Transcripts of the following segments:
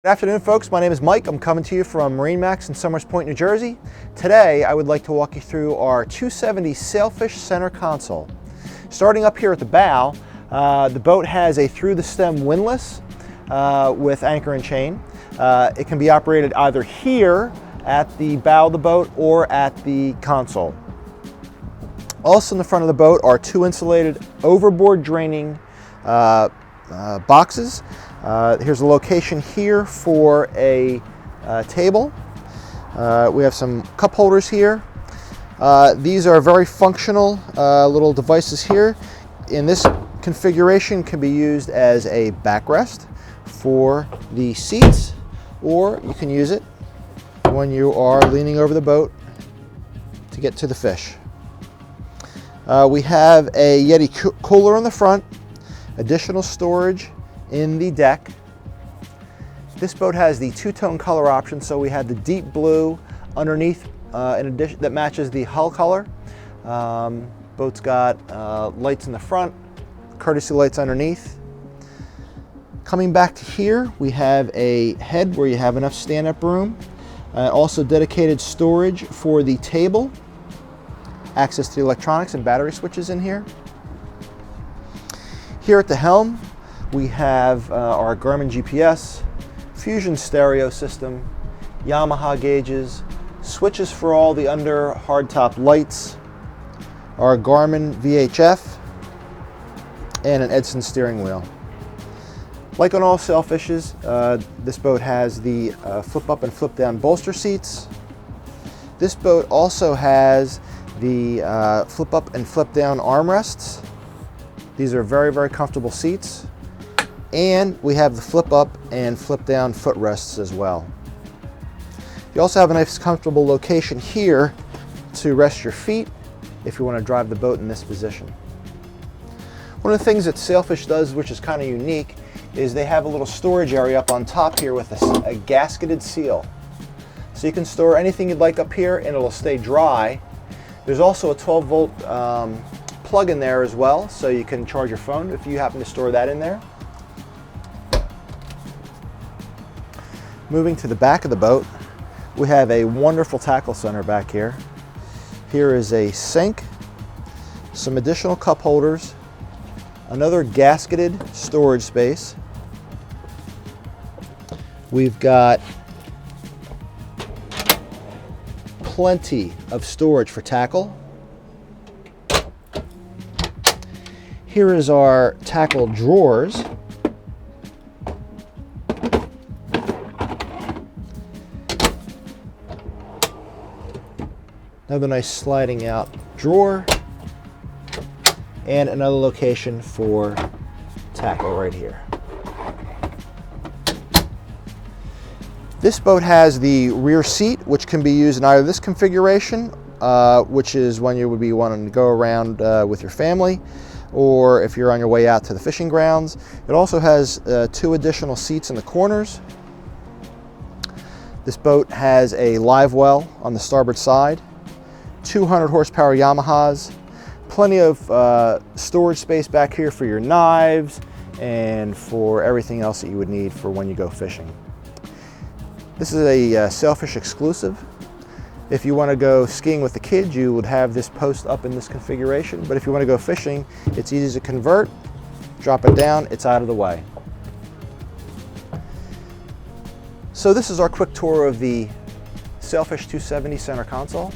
Good afternoon, folks. My name is Mike. I'm coming to you from MarineMax in Somers Point, New Jersey. Today, I would like to walk you through our 270 Sailfish center console. Starting up here at the bow, the boat has a through-the-stem windlass with anchor and chain. It can be operated either here at the bow of the boat or at the console. Also in the front of the boat are two insulated overboard draining boxes. Here's a location here for a table. We have some cup holders here. These are very functional little devices here. In this configuration, can be used as a backrest for the seats, or you can use it when you are leaning over the boat to get to the fish. We have a Yeti cooler in the front, additional storage in the deck. This boat has the two-tone color option, so we have the deep blue underneath in addition that matches the hull color. Boat's got lights in the front, courtesy lights underneath. Coming back to here, we have a head where you have enough stand-up room. Also dedicated storage for the table. Access to the electronics and battery switches in here. Here at the helm, we have our Garmin GPS, Fusion stereo system, Yamaha gauges, switches for all the under hardtop lights, our Garmin VHF, and an Edson steering wheel. Like on all Sailfishes, this boat has the flip up and flip down bolster seats. This boat also has the flip up and flip down armrests. These are very, very comfortable seats. And we have the flip up and flip down footrests as well. You also have a nice comfortable location here to rest your feet if you want to drive the boat in this position. One of the things that Sailfish does, which is kind of unique, is they have a little storage area up on top here with a gasketed seal. So you can store anything you'd like up here and it'll stay dry. There's also a 12-volt plug in there as well, so you can charge your phone if you happen to store that in there. Moving to the back of the boat, we have a wonderful tackle center back here. Here is a sink, some additional cup holders, another gasketed storage space. We've got plenty of storage for tackle. Here is our tackle drawers. Another nice sliding out drawer, and another location for tackle right here. This boat has the rear seat, which can be used in either this configuration, which is when you would be wanting to go around with your family, or if you're on your way out to the fishing grounds. It also has two additional seats in the corners. This boat has a live well on the starboard side. 200 horsepower Yamahas, plenty of storage space back here for your knives and for everything else that you would need for when you go fishing. This is a Sailfish exclusive. If you want to go skiing with the kids, you would have this post up in this configuration, but if you want to go fishing, it's easy to convert, drop it down, it's out of the way. So this is our quick tour of the Sailfish 270 center console.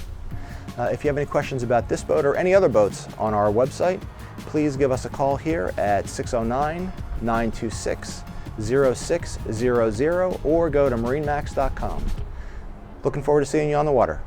If you have any questions about this boat or any other boats on our website, please give us a call here at 609-926-0600 or go to MarineMax.com. Looking forward to seeing you on the water.